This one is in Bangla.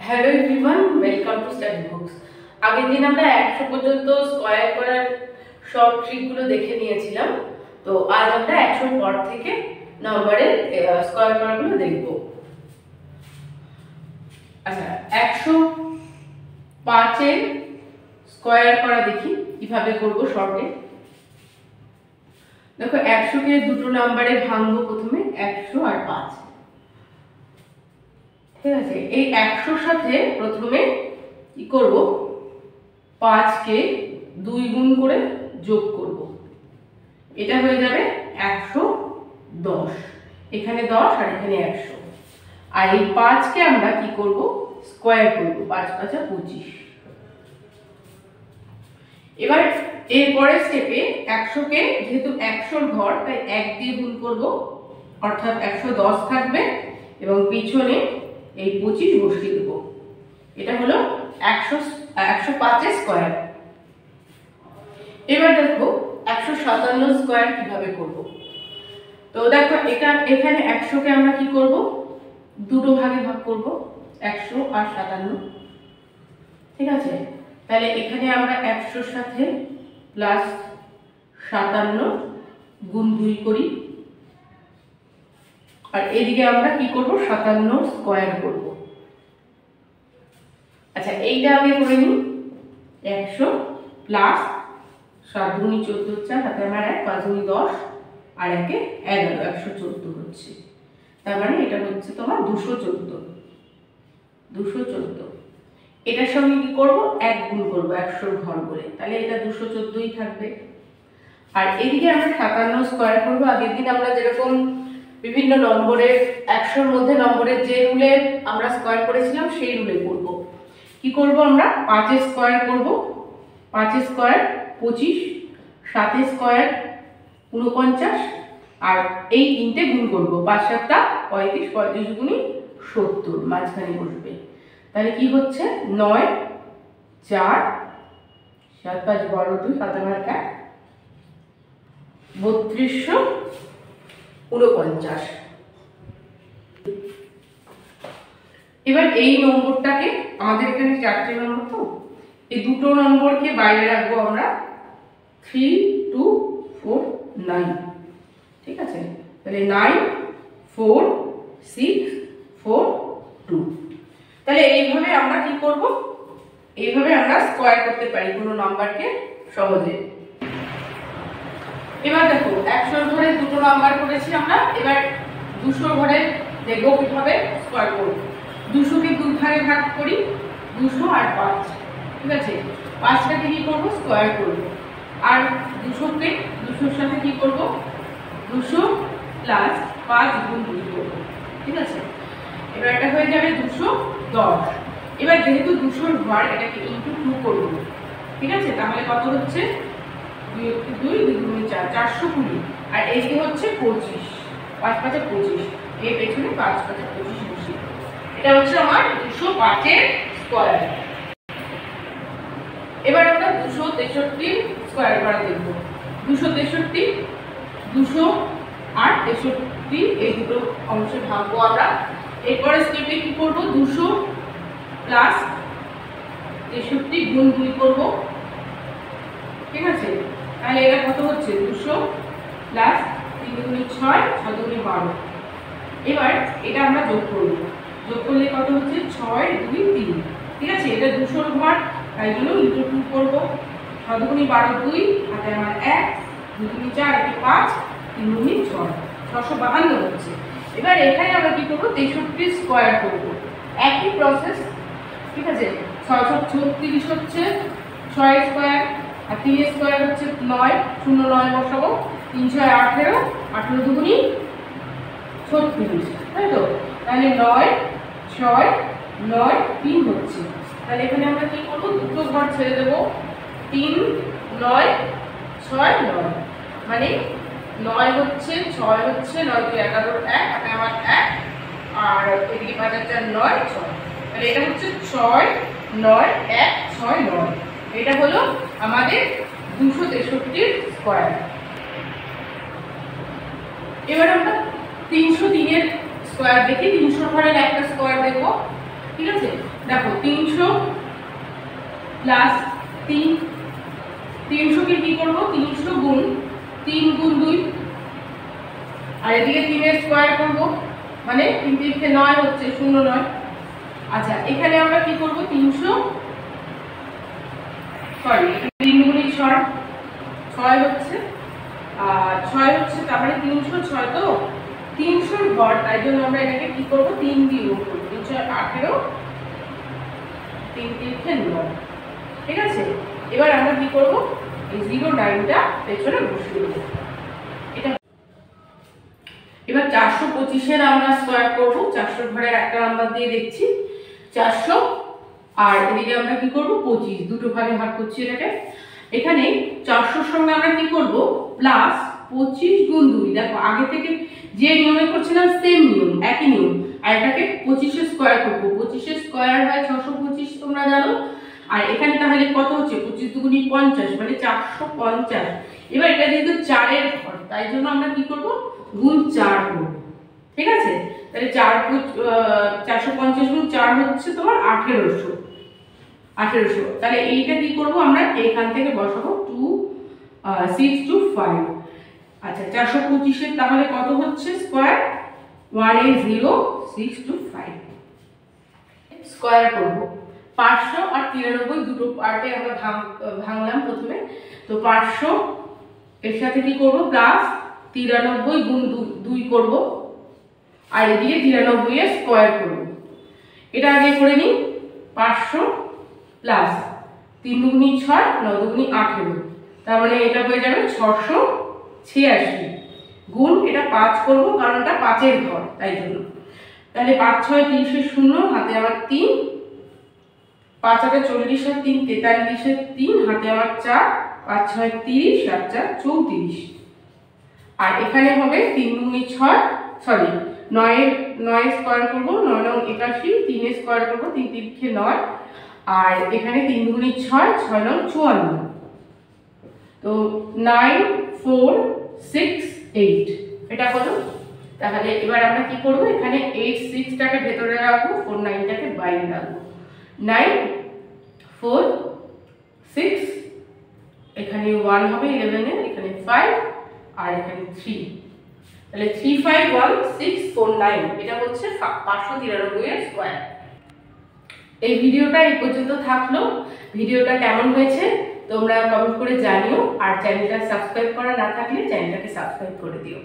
Hello everyone, welcome to study books. আগের দিন আমরা 100 পর্যন্ত স্কয়ার করার শর্ট ট্রিকগুলো দেখে নিয়েছিলাম। তো আজ আমরা 100 পর থেকে নম্বরের স্কয়ার করাগুলো দেখব। আচ্ছা, 105 এর স্কয়ার করা দেখি কিভাবে করব শর্টে। দেখো, 100 কে দুটো নম্বরে ভাঙবো, প্রথমে 100 আর 5। ঠিক আছে, এই 100 সাথে প্রথমে কি করব, 5 কে 2 গুণ করে যোগ করব। এটা হয়ে যাবে 110। এখানে 10 আর এখানে 100। আর এই 5 কে আমরা কি করব, স্কয়ার করব। 5 5 25। এবার এর পরের স্টেপে 100 কে, যেহেতু 100 এর ঘর, তাই 1 দিয়ে গুণ করব, অর্থাৎ 110 থাকবে এবং পিছনে এই 25 বসিয়ে দেব। এটা হলো 105 এর স্কয়ার। এবার দেখো 157 স্কয়ার কিভাবে করব। তো দেখো, এখানে 100 কে আমরা কি করব, দুটো ভাগে ভাগ করব, 100 আর 57। ঠিক আছে, তাহলে এখানে আমরা 100 এর সাথে প্লাস 57 গুণ 2 করি, আর এদিকে আমরা কি করব, 57 স্কয়ার করব। আচ্ছা, এইটা আগে করে নিই। 100 প্লাস 7 গুণি 14 4, হাতে আমার 1, 5 গুণি 10 আর 1 এ 11, 114 হচ্ছে। তার মানে এটা হচ্ছে তোমার 214। এটার সঙ্গে কি করব, 1 গুণ করব 100 এর ঘর বলে, তাহলে এটা 214ই থাকবে। আর এদিকে আমরা 57 স্কয়ার করব। আগের দিন আমরা যেরকম বিভিন্ন নম্বরের 100 এর মধ্যে নম্বরের যে রুলে আমরা স্কয়ার করেছিলাম সেই রুলে করব। কি করব, আমরা 5 এর স্কয়ার করব। 5 এর স্কয়ার 25, 7 এর স্কয়ার 49, আর এই তিনটে গুণ করব। 5 7 35, 35 গুণি 70 মাঝখানে বসবে। তাহলে কি হচ্ছে, 9 4 7 5 12 2 7 1 3249। এবার এই নম্বরটাকে, আমাদের এখানে 4টে নম্বর, তো এই দুটো নম্বরকে বাইরে রাখবো আমরা, 3 2 4 9। ঠিক আছে, তাহলে 9 4 6 4 2। তাহলে এইভাবে আমরা কি করব, এইভাবে আমরা স্কয়ার করতে পারি কোনো নাম্বারকে সহজে। এবার দেখো, 100 ঘরে দুটো নাম্বার করেছি আমরা। এবার 200 ঘরে দেখব কিভাবে স্কয়ার করব। 200 কে দুই ভাগে ভাগ করি, 200 আর 5। ঠিক আছে, 5টাকে কি করব, স্কয়ার করব। আর 200 কে 200 এর সাথে কি করব, 200 প্লাস 5 গুণ 2 করব। ঠিক আছে, এবার এটা হয়ে যাবে 210। এবার যেহেতু 200 এর ঘর, এটাকে ইনটু 2 করব। ঠিক আছে, তাহলে কত হচ্ছে, 2 2 2 4 420। আর এইদিকে হচ্ছে 25, 5 5 25, এই পেছনে 5 5 25 বসি। এটা হচ্ছে আমার 205 এর স্কয়ার। এবার আমরা 263 স্কয়ার করা দেখব। 263, 200 আর 63 এই দুটো অংশে ভাঙবো আমরা। এরপরে স্টেপে কি করব, 200 প্লাস 63 গুণ 2 করব। ঠিক আছে, তাহলে এটা কত হচ্ছে, 200 প্লাস 3 গুণি 6 6 গুণি 12। এবার এটা আমরা যোগ করব। যোগ করলে কত হচ্ছে, 6 2 3। ঠিক আছে, এটা 200 এর ঘর, তাই জন্য ইনটু 2 করব। 6 গুণি 12 2, হাতে আমার 1, 2 গুণি 4 এটি 5, 3 গুণি 6 652 হচ্ছে। এবার এখানে আমরা কি করব, 63 স্কয়ার করব। একই প্রসেস। ঠিক আছে, 636 হচ্ছে 6 স্কয়ার, আর 3 স্কয়ার হচ্ছে 9, 0 9 বসাবো। 3 6 18, 18 দুগুণি 36, তাই তো? তাহলে 9 6 9 3 হচ্ছে। তাহলে এখানে আমরা কি করব, দুটো ঘর ছেড়ে দেব। 3 9 6 9, মানে 9 হচ্ছে 6 হচ্ছে 9 2 11 1, হাতে আমার 1, আর এদিকে 5 4 9 6। তাহলে এটা হচ্ছে 6 9 1 6 9। এটা হলো আমাদের 263 স্কয়ার। এবার আমরা 303 এর স্কয়ার দেখি। 300 ঘরের একটা স্কয়ার দেখব। ঠিক আছে, দেখো 300 প্লাস 3, 300 কে কি করবো 300 গুণ 3 গুণ 2, আর এদিকে 3 এর স্কয়ার করব, মানে 3 3 9 হচ্ছে 09। আচ্ছা এখানে আমরা কি করব 300 সরি 3 গুণ 6 6 হচ্ছে, আর 6 হচ্ছে তার মানে 306, তো 300 এর ঘর, তাই জন্য আমরা এটাকে কি করব 3 দিয়ে গুণ করব, 318 3 3 9। ঠিক আছে, এবার আমরা কি করব এই 09টা পেছনে বসিয়ে দেব। এটা এবার 425 এর আমরা স্কয়ার করব, 400 ঘরের একটা নাম্বার দিয়ে দেখছি 400, আর এদিকে আমরা কি করব 25, দুটো ভাগে ভাগ করছি এটাকে। এখানে 400 এর সঙ্গে আমরা কি করব প্লাস 25 গুণ 2, দেখো আগে থেকে যে নিয়মে করছিলাম সেম নিয়ম, একই নিয়ম, আর এটাকে 25 এর স্কয়ার করব, 25 এর স্কয়ার হয় 625 তোমরা জানো। আর এখানে তাহলে কত হচ্ছে 25 দুগুণী 50, মানে 450। এবার এটা যেহেতু 4 এর ঘর, তাই জন্য আমরা কি করব গুণ 4 করব। ঠিক আছে, তাহলে 450 গুণ 4 হচ্ছে তোমার 1800, তাহলে এইটা কি করব আমরা এখান থেকে বসাবো 2625। আচ্ছা 425 এর তাহলে কত হচ্ছে স্কয়ার 180625, স্কয়ার করব 500 আর 93 দুটো পার্টে আমরা ভাঙলাম প্রথমে, তো 500 এর সাথে কি করব প্লাস 93 গুণ 2 করব, আর এদিকে 93 এর স্কয়ার করব। এটা আগে করে নিই, 500 প্লাস 3 দুগুণী 6 9 দুগুণী 18, তার মানে এটা হয়ে যাবে 686 গুণ এটা 5 করব, কারণ এটা 5 এর ঘর তাই জন্য। তাহলে 5 6 30 0, হাতে আমার 3, 5 8 40 আর 3 43 এর 3, হাতে আমার 4, 5 6 30 আর 4 34, আর এখানে হবে 3 দুগুণী 6 সরি 9 স্কয়ার করব, 9 9 81, 3 এর স্কয়ার করব, 3 3 9, আর এখানে 3 দুগুণী 6 6 9 54, তো 9 4 6 8 এটা হলো। তাহলে এবার আমরা কি করব এখানে 8 6 টাকে ভেতরে রাখবো, 4 9 টাকে বাইরে রাখবো, 9 4 6, এখানে 1 হবে 11 এর, এখানে 5 আর এখানে 3, তাহলে 351649 এটা হচ্ছে 593 এর স্কয়ার। এই ভিডিওটা এই পর্যন্ত থাকলো। ভিডিওটা কেমন হয়েছে তোমরা কমেন্ট করে জানিও, আর চ্যানেলটা সাবস্ক্রাইব করা না থাকলে চ্যানেলটাকে সাবস্ক্রাইব করে দিও।